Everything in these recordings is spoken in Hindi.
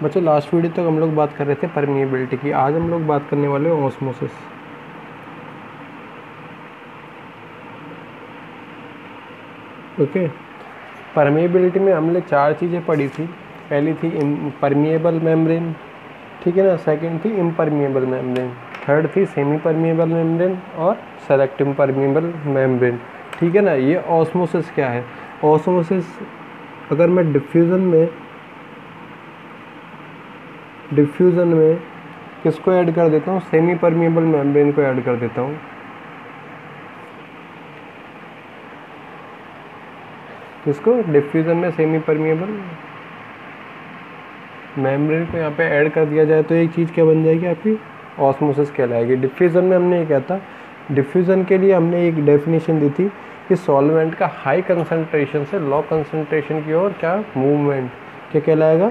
बच्चों लास्ट वीडियो तक हम लोग बात कर रहे थे परमिएबिलिटी की, आज हम लोग बात करने वाले हैं ऑस्मोसिस। ओके, परमिएबिलिटी में हमने 4 चीज़ें पढ़ी थी। पहली थी परमिएबल मेम्ब्रेन, ठीक है ना, सेकंड थी इम्परमिएबल मेम्ब्रेन, थर्ड थी सेमी परमिएबल मेम्ब्रेन और सेलेक्टिव परमिएबल मेम्ब्रेन, ठीक है ना। ये ऑस्मोसिस क्या है? ऑस्मोसिस अगर मैं डिफ्यूज़न में किसको ऐड कर देता हूँ? सेमी परमिएबल मेम्ब्रेन को ऐड कर देता हूँ। किसको? डिफ्यूज़न में सेमी परमिएबल मेम्ब्रेन को यहाँ पे ऐड कर दिया जाए तो एक चीज़ क्या बन जाएगी आपकी? ऑस्मोसिस कहलाएगी। डिफ्यूज़न में हमने ये क्या था, डिफ्यूज़न के लिए हमने एक डेफिनेशन दी थी कि सॉल्वेंट का हाई कंसंट्रेशन से लो कंसंट्रेशन की ओर क्या मूवमेंट, क्या कहलाएगा?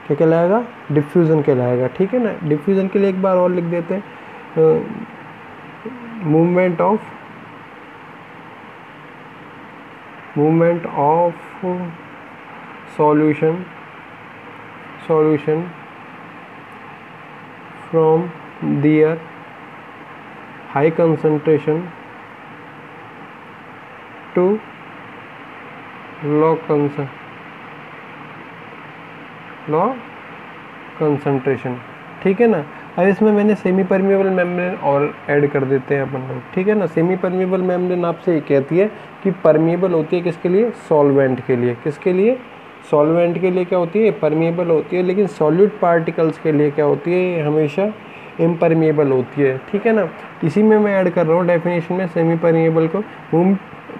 क्या कहलाएगा? डिफ्यूज़न कहलाएगा, ठीक है ना। डिफ्यूज़न के लिए एक बार और लिख देते हैं, movement of solution from their high concentration to low concentration, ठीक है ना। अब इसमें मैंने सेमी परमिएबल मेम्ब्रेन और ऐड कर देते हैं अपन लोग, ठीक है ना। सेमी परमिएबल मेम्ब्रेन आपसे ये कहती है कि परमिएबल होती है किसके लिए? सॉल्वेंट के लिए। किसके लिए? सॉल्वेंट के लिए क्या होती है? परमिएबल होती है, लेकिन सॉल्यूट पार्टिकल्स के लिए क्या होती है? हमेशा इम्परमिएबल होती है, ठीक है ना। इसी में मैं ऐड कर रहा हूँ डेफिनेशन में सेमी परमिएबल को,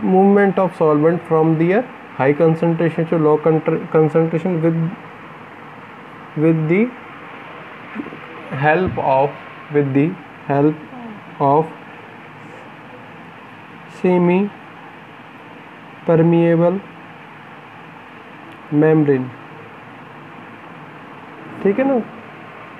movement of solvent from their high concentration to low concentration with the help of semi permeable membrane, ठीक है ना,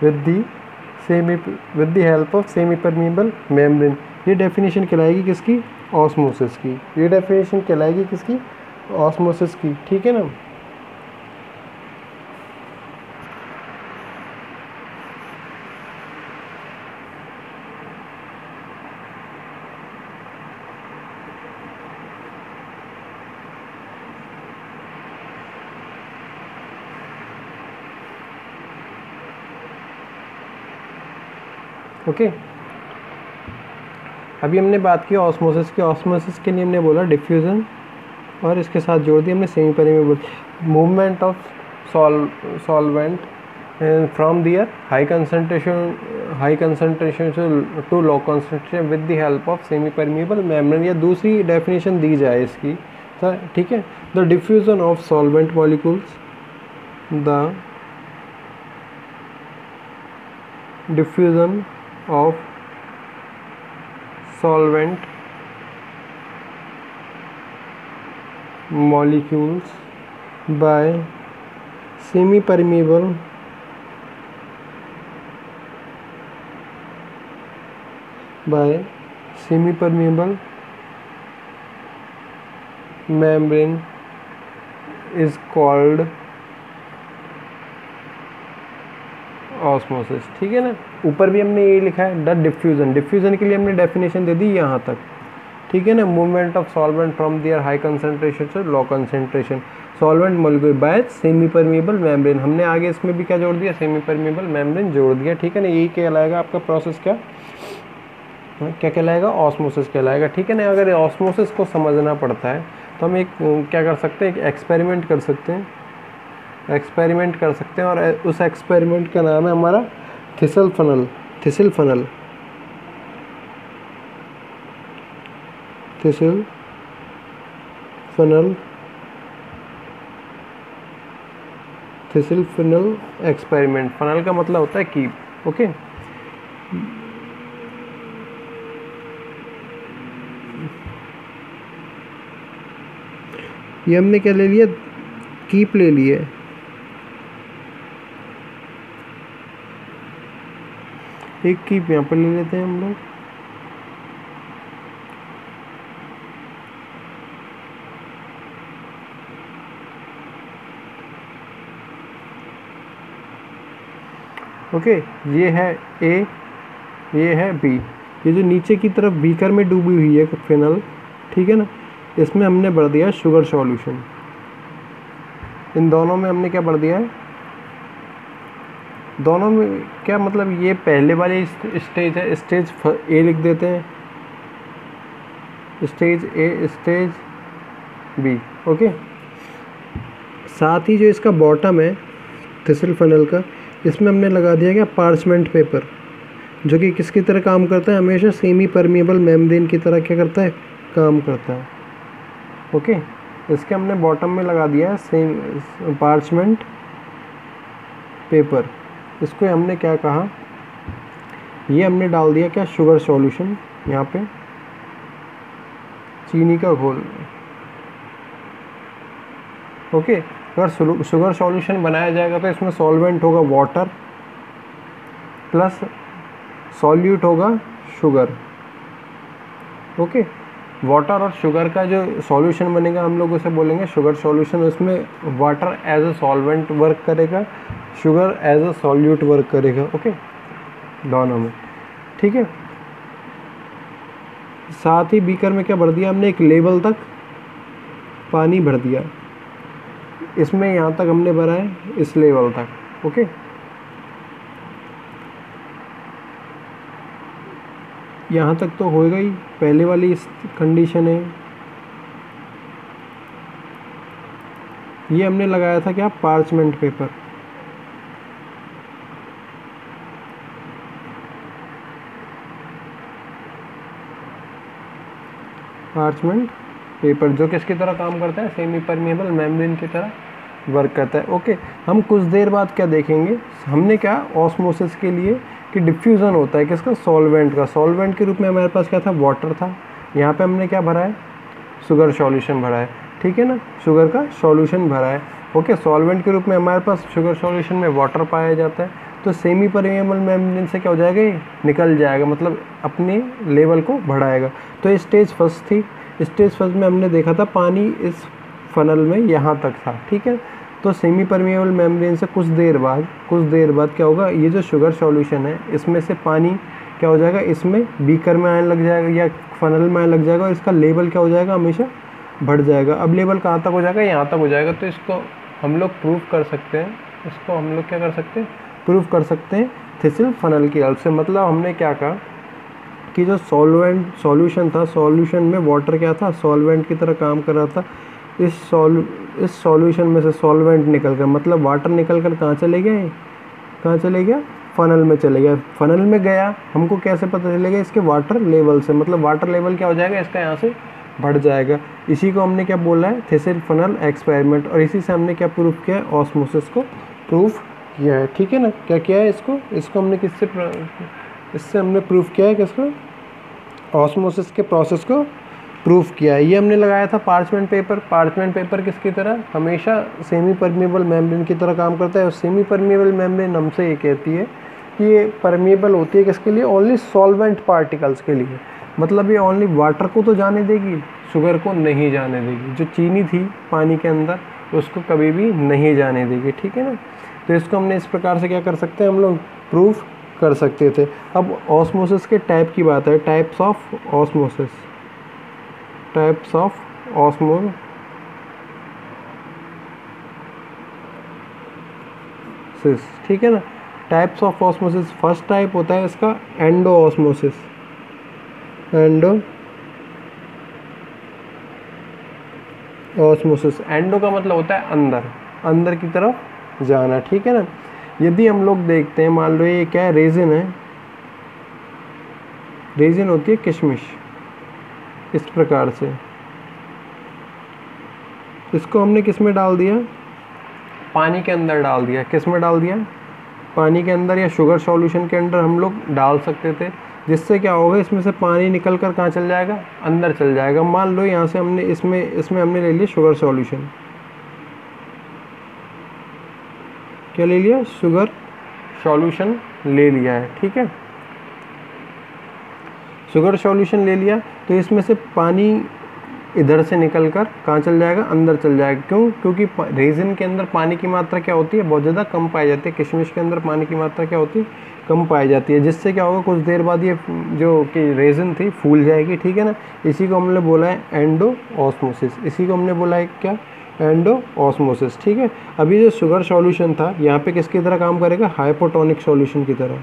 with the help of semi permeable membrane। ये डेफिनेशन कहलाएगी किसकी? ऑस्मोसिस की। ये डेफिनेशन कहलाएगी किसकी? ऑस्मोसिस की, ठीक है ना। ओके, अभी हमने बात की ऑस्मोसिस की। ऑस्मोसिस के लिए हमने बोला डिफ्यूज़न और इसके साथ जोड़ दिया हमने semi permeable, movement of solvent from their high concentration to low concentration with the help of semi permeable membrane, या दूसरी डेफिनेशन दी जाए इसकी, ठीक है। The diffusion of solvent molecules, the diffusion of solvent molecules by semi-permeable membrane is called osmosis, ठीक है ना। ऊपर भी हमने ये लिखा है द डिफ्यूज़न के लिए हमने डेफिनेशन दे दी यहाँ तक, ठीक है ना। Movement of solvent from their high concentration से low concentration solvent molecule by semi permeable membrane, हमने आगे इसमें भी क्या जोड़ दिया? सेमी परमिएबल मेम्ब्रेन जोड़ दिया, ठीक है ना। यही कहलाएगा आपका प्रोसेस, क्या कहलाएगा? ऑस्मोसिस कहलाएगा, ठीक है ना। अगर ऑस्मोसिस को समझना पड़ता है तो हम एक क्या कर सकते हैं? एक एक्सपेरिमेंट कर सकते हैं, और उस एक्सपेरिमेंट का नाम है हमारा थिसल फनल एक्सपेरिमेंट। फनल का मतलब होता है कीप, ओके। ये हमने क्या ले लिया? कीप ले लिया। एक कीप यहाँ पर ले लेते हैं हम लोग, ओके, ये है ए, ये है बी। ये जो नीचे की तरफ बीकर में डूबी हुई है फिनल, ठीक है ना, इसमें हमने भर दिया शुगर सॉल्यूशन। इन दोनों में हमने क्या भर दिया है, दोनों में क्या मतलब, ये पहले वाली स्टेज है, स्टेज ए लिख देते हैं, स्टेज ए, स्टेज बी। ओके, साथ ही जो इसका बॉटम है थिसल फनल का, इसमें हमने लगा दिया क्या, पार्चमेंट पेपर, जो कि किसकी तरह काम करता है, हमेशा सेमी परमिएबल मेम्ब्रेन की तरह क्या करता है, काम करता है। ओके, इसके हमने बॉटम में लगा दिया है सेम पार्चमेंट पेपर। इसको हमने क्या कहा, ये हमने डाल दिया क्या, शुगर सॉल्यूशन, यहाँ पे चीनी का घोल। ओके, अगर शुगर सॉल्यूशन बनाया जाएगा तो इसमें सॉल्वेंट होगा वाटर प्लस सॉल्यूट होगा शुगर। ओके, वाटर और शुगर का जो सॉल्यूशन बनेगा हम लोग उसे बोलेंगे शुगर सॉल्यूशन। उसमें water as a solvent work करेगा, sugar as a solute work करेगा। ओके, दोनों में, ठीक है। साथ ही बीकर में क्या भर दिया हमने, एक लेवल तक पानी भर दिया, इसमें यहाँ तक हमने भरा है, इस लेवल तक। ओके, यहाँ तक तो होएगा ही, पहले वाली इस कंडीशन है। ये हमने लगाया था क्या, पार्चमेंट पेपर। पार्चमेंट पेपर जो किसकी तरह काम करता है, सेमी परमिएबल मेम्ब्रेन की तरह वर्क करता है। ओके, हम कुछ देर बाद क्या देखेंगे, हमने क्या ऑस्मोसिस के लिए कि डिफ्यूज़न होता है किसका, सॉल्वेंट का। सॉल्वेंट के रूप में हमारे पास क्या था, वाटर था। यहाँ पे हमने क्या भरा है, शुगर सॉल्यूशन भरा है, ठीक है ना, शुगर का सॉल्यूशन भरा है। ओके, सॉल्वेंट के रूप में हमारे पास शुगर सॉल्यूशन में वाटर पाया जाता है, तो सेमी परमिएबल मेम्ब्रेन से क्या हो जाएगा, ये निकल जाएगा, मतलब अपने लेवल को बढ़ाएगा। तो ये स्टेज फर्स्ट थी। स्टेज फर्स्ट में हमने देखा था पानी इस फनल में यहाँ तक था, ठीक है। तो सेमी परमिएबल मेम्ब्रेन से कुछ देर बाद क्या होगा, ये जो शुगर सॉल्यूशन है इसमें से पानी क्या हो जाएगा, इसमें बीकर में आने लग जाएगा या फनल में आने लग जाएगा, और इसका लेवल क्या हो जाएगा, हमेशा बढ़ जाएगा। अब लेवल कहाँ तक हो जाएगा, यहाँ तक हो जाएगा। तो इसको हम लोग प्रूव कर सकते हैं, इसको हम लोग क्या कर सकते हैं, प्रूव कर सकते हैं थिसिल फनल की हेल्प से। मतलब हमने क्या कहा कि जो सॉल्यूशन था, सॉल्यूशन में वाटर क्या था, सॉल्वेंट की तरह काम कर रहा था। इस सॉल्यूशन में से सॉल्वेंट निकल कर, मतलब वाटर निकल कर कहाँ चले गया, कहाँ चले गया, फनल में चले गया। फनल में गया, हमको कैसे पता चलेगा, इसके वाटर लेवल से, मतलब वाटर लेवल क्या हो जाएगा, इसका यहाँ से बढ़ जाएगा। इसी को हमने क्या बोला है, थिसिल फनल एक्सपेरिमेंट, और इसी से हमने क्या प्रूव किया है, ऑस्मोसिस को प्रूव किया है, ठीक है ना। क्या किया है, इसको हमने इससे हमने प्रूव किया है, किसको, ऑस्मोसिस के प्रोसेस को प्रूफ किया है। ये हमने लगाया था पार्चमेंट पेपर। पार्चमेंट पेपर किसकी तरह, हमेशा सेमी परमिएबल मेम्ब्रेन की तरह काम करता है। और सेमी परमिएबल मेम्ब्रेन हमसे ये कहती है कि ये परमिएबल होती है किसके लिए, ओनली सॉल्वेंट पार्टिकल्स के लिए। मतलब ये ओनली वाटर को तो जाने देगी, शुगर को नहीं जाने देगी। जो चीनी थी पानी के अंदर उसको कभी भी नहीं जाने देगी, ठीक है ना। तो इसको हमने इस प्रकार से क्या कर सकते हैं, हम लोग प्रूफ कर सकते थे। अब ऑस्मोसिस के टाइप की बात है, types of osmosis, types of osmosis, ठीक है ना। Types of osmosis, first type होता है इसका endo osmosis. Endo osmosis, endo का मतलब होता है अंदर, अंदर की तरफ जाना, ठीक है ना। यदि हम लोग देखते हैं, मान लो ये क्या है, रेजिन है, रेजिन होती है किशमिश, इस प्रकार से। इसको हमने किस में डाल दिया, पानी के अंदर डाल दिया। किस में डाल दिया, पानी के अंदर या शुगर सॉल्यूशन के अंदर हम लोग डाल सकते थे, जिससे क्या होगा, इसमें से पानी निकल कर कहाँ चल जाएगा, अंदर चल जाएगा। मान लो यहाँ से हमने इसमें हमने ले लिया शुगर सॉल्यूशन, क्या ले लिया, शुगर सॉल्यूशन ले लिया है, ठीक है। शुगर सॉल्यूशन ले लिया, तो इसमें से पानी इधर से निकल कर कहाँ चल जाएगा, अंदर चल जाएगा। क्यों? क्योंकि रेजिन के अंदर पानी की मात्रा क्या होती है, बहुत ज़्यादा कम पाई जाती है। किशमिश के अंदर पानी की मात्रा क्या होती है, कम पाई जाती है, जिससे क्या होगा कुछ देर बाद ये जो कि रेजिन थी फूल जाएगी, ठीक है ना। इसी को हमने बोला है एंडो ऑस्मोसिस, इसी को हमने बोला है क्या, एंडो ऑस्मोसिस, ठीक है। अभी जो शुगर सॉल्यूशन था यहाँ पे किसकी तरह काम करेगा, हाइपोटोनिक सॉल्यूशन की तरह,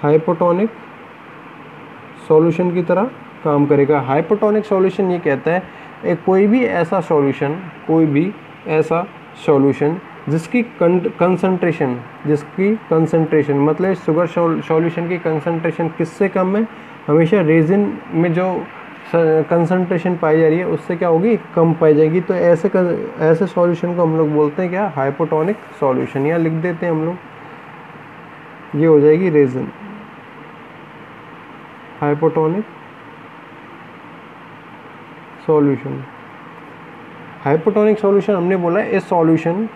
हाइपोटोनिक सॉल्यूशन की तरह काम करेगा। हाइपोटोनिक सॉल्यूशन ये कहता है कोई भी ऐसा सॉल्यूशन, कोई भी ऐसा सॉल्यूशन जिसकी कंसंट्रेशन मतलब शुगर सॉल्यूशन की कंसंट्रेशन किससे कम है, हमेशा रेजिन में जो कंसंट्रेशन पाई जा रही है उससे क्या होगी, कम पाई जाएगी। तो ऐसे सॉल्यूशन को हम लोग बोलते हैं क्या, हाइपोटोनिक सॉल्यूशन। यहाँ लिख देते हैं हम लोग, ये हो जाएगी resin, hypotonic solution. Hypotonic solution हमने बोला ए solution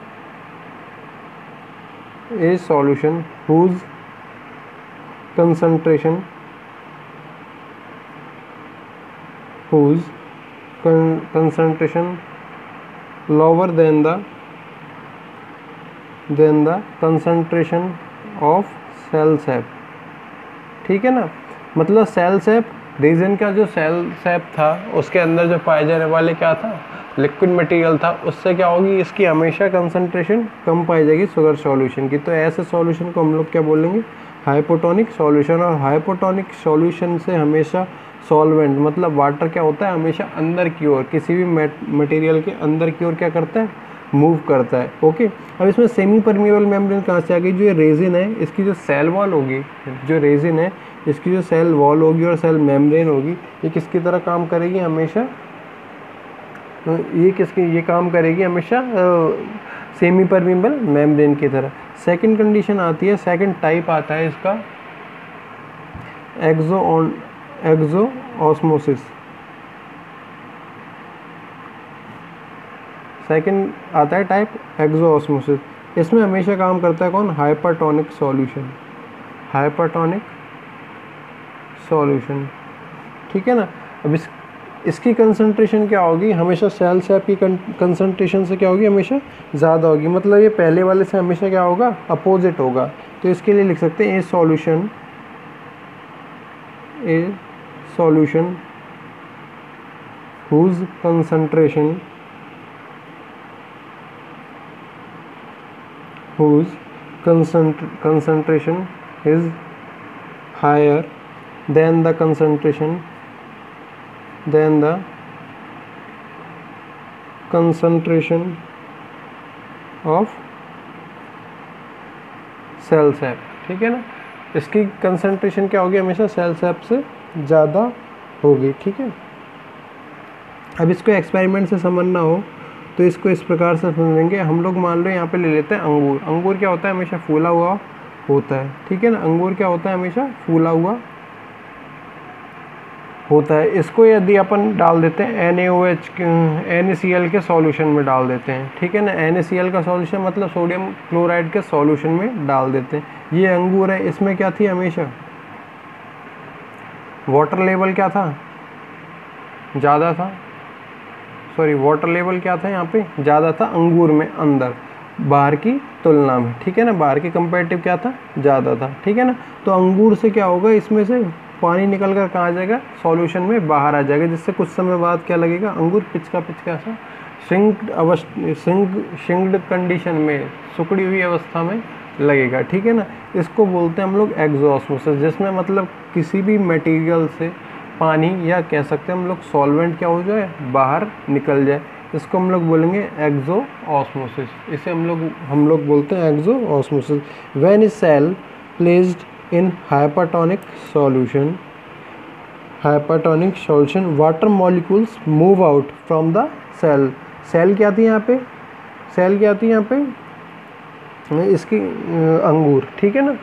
whose concentration lower than the concentration of cell sap, ठीक है ना। मतलब सेल सैप, रेजिन का जो सेल सैप था उसके अंदर जो पाए जाने वाले क्या था, लिक्विड मटेरियल था, उससे क्या होगी, इसकी हमेशा कंसंट्रेशन कम पाई जाएगी शुगर सॉल्यूशन की। तो ऐसे सॉल्यूशन को हम लोग क्या बोलेंगे, हाइपोटोनिक सॉल्यूशन। और हाइपोटोनिक सॉल्यूशन से हमेशा सॉल्वेंट मतलब वाटर क्या होता है, हमेशा अंदर की ओर, किसी भी मटेरियल के अंदर की ओर क्या करता है, मूव करता है। ओके, अब इसमें सेमी परमिएबल मेम्ब्रेन कहाँ से आ गई, जो ये रेजिन है इसकी जो सेल वॉल होगी, जो रेजिन है इसकी जो सेल वॉल होगी और सेल मेम्ब्रेन होगी, ये किसकी तरह काम करेगी हमेशा, ये काम करेगी हमेशा सेमी परमिएबल मेम्ब्रेन की तरह। सेकंड कंडीशन आती है, सेकंड टाइप आता है इसका एक्सो ऑस्मोसिस। सेकंड आता है टाइप एक्सो ऑस्मोसिस। इसमें हमेशा काम करता है कौन, हाइपरटोनिक सॉल्यूशन, हाइपरटोनिक सॉल्यूशन, ठीक है ना। अब इसकी कंसंट्रेशन क्या होगी, हमेशा सेल सैप की कंसंट्रेशन से क्या होगी, हमेशा ज़्यादा होगी। मतलब ये पहले वाले से हमेशा क्या होगा, अपोजिट होगा। तो इसके लिए लिख सकते हैं a solution whose concentration is higher than the concentration of cell sap, ठीक है ना। इसकी कंसंट्रेशन क्या होगी, हमेशा सेल सैप से ज़्यादा होगी, ठीक है। अब इसको एक्सपेरिमेंट से समझना हो तो इसको इस प्रकार से समझेंगे हम लोग। मान लो यहाँ पे ले लेते हैं अंगूर। अंगूर क्या होता है, हमेशा फूला हुआ होता है, ठीक है ना। अंगूर क्या होता है, हमेशा फूला हुआ होता है। इसको यदि अपन डाल देते हैं NaCl के सॉल्यूशन में डाल देते हैं, ठीक है ना। NaCl का सॉल्यूशन मतलब सोडियम क्लोराइड के सॉल्यूशन में डाल देते हैं। ये अंगूर है, इसमें क्या थी, हमेशा वाटर लेवल क्या था, ज़्यादा था, सॉरी वाटर लेवल क्या था यहाँ पे, ज़्यादा था अंगूर में अंदर, बाहर की तुलना में, ठीक है ना। बाहर की कंपेरेटिव क्या था, ज़्यादा था, ठीक है ना। तो अंगूर से क्या होगा, इसमें से पानी निकल कर कहाँ आ जाएगा, सॉल्यूशन में बाहर आ जाएगा, जिससे कुछ समय बाद क्या लगेगा, अंगूर पिचका सा श्रिंक्ड कंडीशन में, सुकड़ी हुई अवस्था में लगेगा, ठीक है ना। इसको बोलते हैं हम लोग एक्सो ऑस्मोसिस, जिसमें मतलब किसी भी मटेरियल से पानी या कह सकते हैं हम लोग सॉल्वेंट क्या हो जाए, बाहर निकल जाए। इसको हम लोग बोलेंगे एक्सो ऑस्मोसिस। इसे हम लोग बोलते हैं exo osmosis. When is cell placed in hypertonic solution, water molecules move out from the cell। Cell क्या आती है यहाँ पे, सेल क्या आती है यहाँ पे, इसकी अंगूर, ठीक है ना।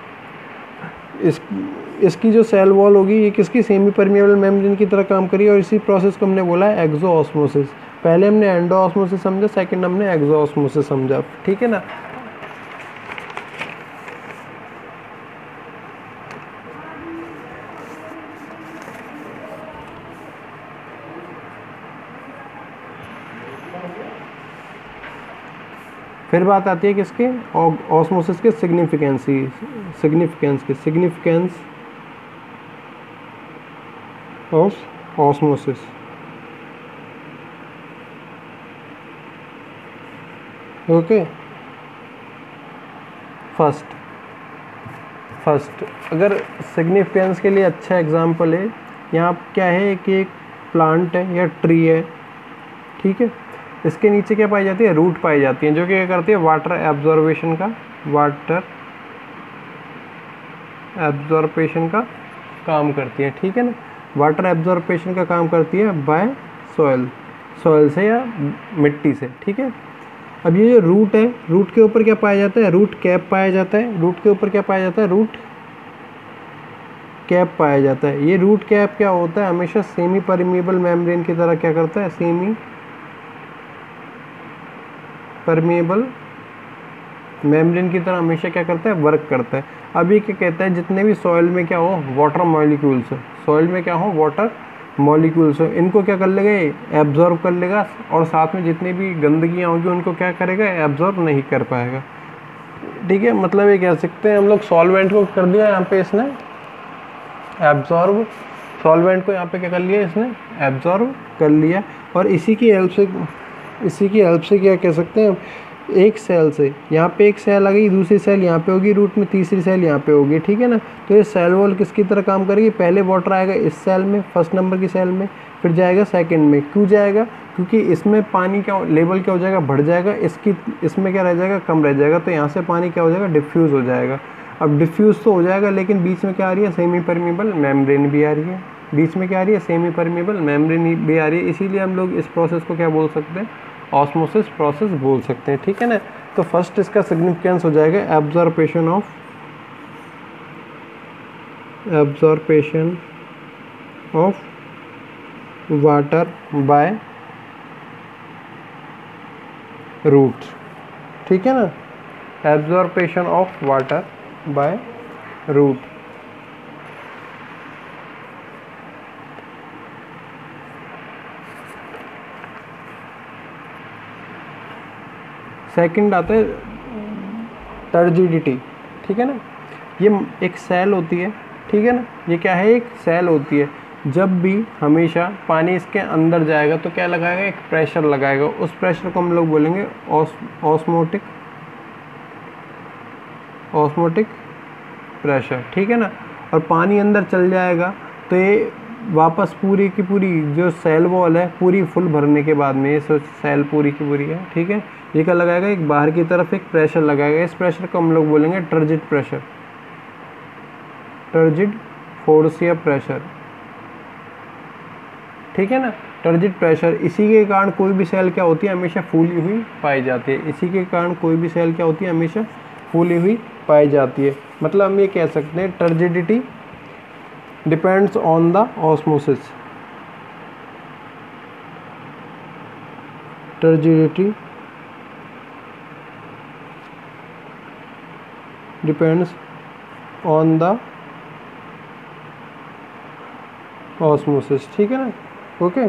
इसकी जो सेल वॉल होगी ये किसकी, सेमी परमिएबल मेम्ब्रेन की तरह काम करी। और इसी प्रोसेस को हमने बोला है एक्सो ऑस्मोसिस। पहले हमने एंडो ऑस्मोसिस समझा, सेकंड हमने एक्सो ऑस्मोसिस समझा, ठीक है ना। फिर बात आती है किसके, ऑस्मोसिस के significance of osmosis. Okay, first अगर सिग्निफिकेंस के लिए अच्छा एग्जांपल है, यहाँ क्या है कि एक प्लांट है या ट्री है, ठीक है, इसके नीचे क्या पाई जाती है, रूट पाई जाती है, जो कि क्या करती है, वाटर एब्जॉर्बेशन का काम करती है, ठीक है ना, वाटर एब्जॉर्बेशन का काम करती है बाय सॉइल से या मिट्टी से, ठीक है। अब ये जो रूट है, रूट के ऊपर क्या पाया जाता है, रूट कैप पाया जाता है, रूट के ऊपर क्या पाया जाता है, रूट कैप पाया जाता है। ये रूट कैप क्या होता है, हमेशा सेमी परमिएबल मेम्ब्रेन की तरह क्या करता है, सेमी परमिएबल मेम्ब्रेन की तरह हमेशा क्या करता है, वर्क करता है। अब ये क्या कहता है, जितने भी सॉइल में क्या हो, वाटर मॉलिक्यूल्स हो, सॉइल में क्या हो, वाटर मॉलिक्यूल्स हो, इनको क्या कर लेगा, एब्जॉर्ब कर लेगा, और साथ में जितनी भी गंदगियाँ होंगी उनको क्या करेगा, एब्जॉर्ब नहीं कर पाएगा, ठीक है। मतलब ये कह सकते हैं हम लोग सॉल्वेंट को कर दिया यहाँ पे इसने एब्जॉर्ब, सॉल्वेंट को यहाँ पे क्या कर लिया, इसने एब्जॉर्ब कर लिया, और इसी की हेल्प से क्या कह सकते हैं, एक सेल से यहाँ पे एक सेल आ गई, दूसरी सेल यहाँ पे होगी रूट में, तीसरी सेल यहाँ पे होगी, ठीक है ना। तो ये सेल वॉल किसकी तरह काम करेगी, पहले वाटर आएगा इस सेल में, फर्स्ट नंबर की सेल में, फिर जाएगा सेकंड में। क्यों जाएगा, क्योंकि इसमें पानी क्या लेवल क्या हो जाएगा, बढ़ जाएगा, इसमें क्या रह जाएगा, कम रह जाएगा, तो यहाँ से पानी क्या हो जाएगा, डिफ्यूज़ हो जाएगा। अब डिफ्यूज़ तो हो जाएगा, लेकिन बीच में क्या आ रही है, सेमी परमिएबल मेम्ब्रेन भी आ रही है, बीच में क्या आ रही है, सेमी परमिएबल मेम्ब्रेन भी आ रही है। इसीलिए हम लोग इस प्रोसेस को क्या बोल सकते हैं, ऑस्मोसिस प्रोसेस बोल सकते हैं, ठीक है ना। तो फर्स्ट इसका सिग्निफिकेंस हो जाएगा absorption of water by roots, ठीक है ना, absorption of water by root. Second आता है टर्जिडिटी, ठीक है ना। ये एक सेल होती है, ठीक है ना, ये क्या है, एक सेल होती है। जब भी हमेशा पानी इसके अंदर जाएगा तो क्या लगाएगा, एक प्रेशर लगाएगा, उस प्रेशर को हम लोग बोलेंगे ऑस्मोटिक प्रेशर, ठीक है ना। और पानी अंदर चल जाएगा तो ये वापस पूरी की पूरी जो सेल वॉल है पूरी फुल भरने के बाद में, ये सेल पूरी की पूरी है, ठीक है, ये क्या लगाएगा, एक बाहर की तरफ एक प्रेशर लगाएगा। इस प्रेशर को हम लोग बोलेंगे टर्जिड प्रेशर, टर्जिड फोर्स या प्रेशर, ठीक है ना, टर्जिड प्रेशर। इसी के कारण कोई भी सेल क्या होती है, हमेशा फूली हुई पाई जाती है। इसी के कारण कोई भी सेल क्या होती है, हमेशा फूली हुई पाई जाती है। मतलब हम ये कह सकते हैं turgidity depends on the osmosis, turgidity depends on the osmosis, ठीक है ना। ओके,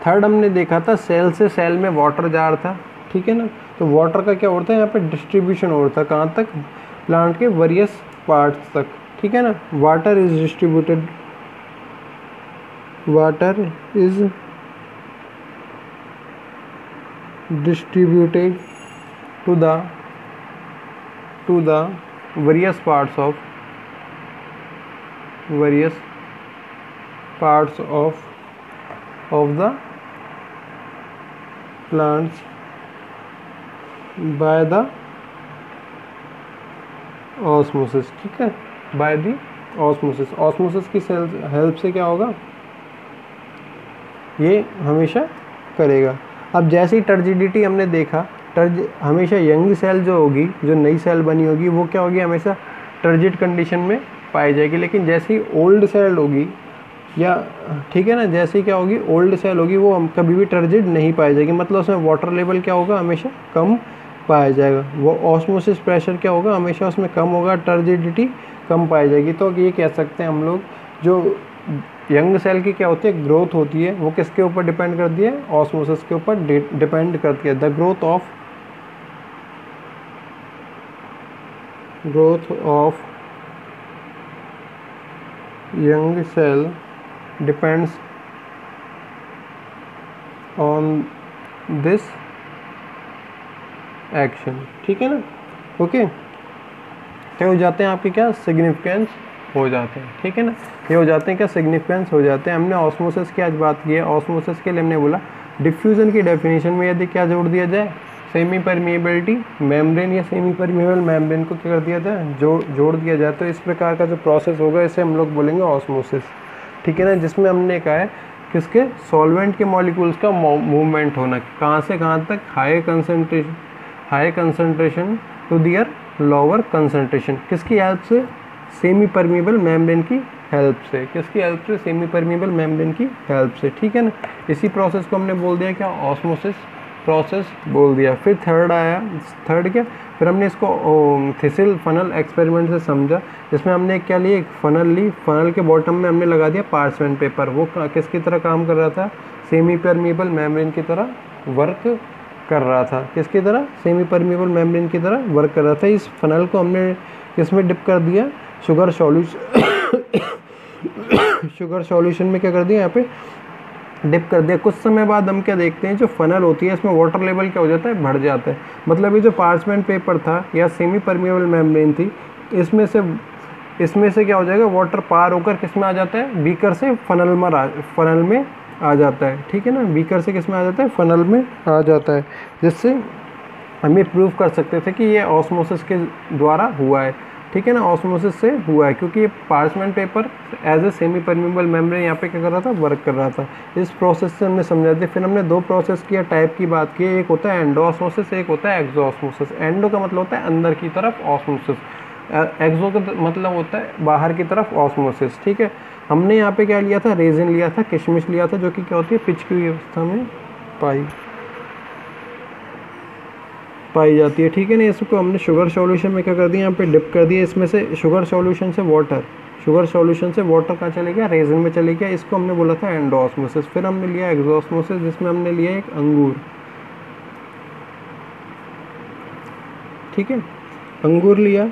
थर्ड हमने देखा था सेल से सेल में वाटर जा रहा था, ठीक है ना। तो वाटर का क्या होता है, यहाँ पे डिस्ट्रीब्यूशन होता है, कहाँ तक, प्लांट के वेरियस पार्ट्स तक, ठीक है ना। Water is distributed to the various parts of the plants by the osmosis, ठीक है, by the osmosis। ऑस्मोसिस की हेल्प से क्या होगा, ये हमेशा करेगा। अब जैसे ही टर्जिडिटी हमने देखा, हमेशा यंग सेल जो होगी, जो नई सेल बनी होगी, वो क्या होगी, हमेशा टर्जिड कंडीशन में पाई जाएगी। लेकिन जैसे ही ओल्ड सेल होगी, या ठीक है ना, जैसे ही क्या होगी, ओल्ड सेल होगी, वो हम कभी भी टर्जिड नहीं पाई जाएगी। मतलब उसमें वाटर लेवल क्या होगा, हमेशा कम पाया जाएगा। वो ऑस्मोसिस प्रेशर क्या होगा, हमेशा उसमें कम होगा, टर्जिडिटी कम पाई जाएगी। तो ये कह सकते हैं हम लोग, जो यंग सेल की क्या होती है, ग्रोथ होती है, वो किसके ऊपर डिपेंड करती है, ऑस्मोसिस के ऊपर डिपेंड करती है। The growth of young cell depends on this action, ठीक है ना। ओके, क्या हो जाते हैं आपके, क्या सिग्निफिकेंस हो जाते हैं, ठीक है ना। ये हो जाते हैं क्या, सिग्निफिकेंस हो जाते हैं। हमने ऑस्मोसिस की आज बात की है। ऑस्मोसिस के लिए हमने बोला डिफ्यूजन की डेफिनेशन में यदि क्या जोड़ दिया जाए, सेमी परमिएबिलिटी मेम्ब्रेन या सेमी परमिएबल मेम्ब्रेन को क्या कर दिया जाए, जोड़ दिया जाए, तो इस प्रकार का जो प्रोसेस होगा इसे हम लोग बोलेंगे ऑस्मोसिस, ठीक है ना। जिसमें हमने कहा है किसके, सॉल्वेंट के मॉलिक्यूल्स का मूवमेंट होना, कहाँ से कहाँ तक, high concentration to their lower concentration, किसकी हेल्प से, सेमी परमिएबल मेम्ब्रेन की हेल्प से, किसकी हेल्प से, सेमी परमिएबल मेम्ब्रेन की हेल्प से, ठीक है ना। इसी प्रोसेस को हमने बोल दिया क्या, ऑस्मोसिस प्रोसेस बोल दिया। फिर थर्ड आया, थर्ड क्या, फिर हमने इसको थिसिल फनल एक्सपेरिमेंट से समझा, जिसमें हमने क्या लिया, एक फनल ली, फनल के बॉटम में हमने लगा दिया पार्चमेंट पेपर, वो किसकी तरह काम कर रहा था, सेमी परमिएबल मेम्ब्रेन की तरह वर्क कर रहा था, किसकी तरह, सेमी परमिएबल मेम्ब्रेन की तरह वर्क कर रहा था। इस फनल को हमने किसमें डिप कर दिया, शुगर सॉल्यूशन में क्या कर दिया, यहाँ पे डिप कर दिया। कुछ समय बाद हम क्या देखते हैं, जो फनल होती है इसमें वाटर लेवल क्या हो जाता है, बढ़ जाता है। मतलब ये जो पार्चमेंट पेपर था या सेमी परमिएबल मेम्ब्रेन थी, इसमें से क्या हो जाएगा, वाटर पार होकर किस में आ जाता है, बीकर से फनल में आ जाता है, ठीक है ना। बीकर से किस में आ जाता है, फनल में आ जाता है, जिससे हम ये प्रूव कर सकते थे कि ये ऑस्मोसिस के द्वारा हुआ है, ठीक है ना, ऑस्मोसिस से हुआ है, क्योंकि ये parchment paper as a semi permeable membrane यहाँ पे क्या कर रहा था, वर्क कर रहा था। इस प्रोसेस से हमने समझा दिया। फिर हमने दो प्रोसेस की टाइप की बात की, एक होता है एंडोऑस्मोसिस, एक होता है एक्सोऑस्मोसिस। एंडो का मतलब होता है अंदर की तरफ ऑस्मोसिस, एक्सो का मतलब होता है बाहर की तरफ ऑस्मोसिस, ठीक है। हमने यहाँ पे क्या लिया था, रेजिन लिया था, किशमिश लिया था, जो कि क्या होती है, पिच की अवस्था में पाई जाती है, ठीक है ना। इसको हमने शुगर सॉल्यूशन में क्या कर दिया, यहाँ पे डिप कर दिया, इसमें से शुगर सॉल्यूशन से वाटर कहाँ चले गया, रेजिन में चले गया, इसको हमने बोला था एंडोऑस्मोसिस। फिर हमने लिया एक्सोऑस्मोसिस, जिसमें हमने लिया एक अंगूर, ठीक है, अंगूर लिया।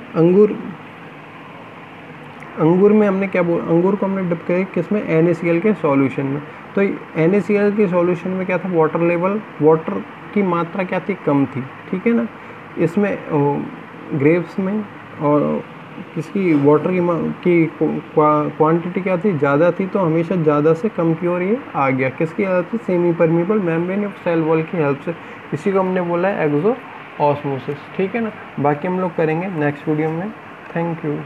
अंगूर में हमने क्या बोला, अंगूर को हमने डिप किया किसमें, NaCl के सॉल्यूशन में। तो NaCl के सॉल्यूशन में क्या था, वाटर की मात्रा क्या थी, कम थी, ठीक है ना। इसमें ग्रेप्स में और किसकी वाटर की क्वांटिटी क्या थी, ज़्यादा थी, तो हमेशा ज़्यादा से कम की ओर ये आ गया, किसकी हेल्प से, सेमी परमिएबल मेम्ब्रेन या सेल वॉल की हेल्प से। इसी को हमने बोला है एक्सोऑस्मोसिस, ठीक है ना। बाकी हम लोग करेंगे नेक्स्ट वीडियो में। Thank you.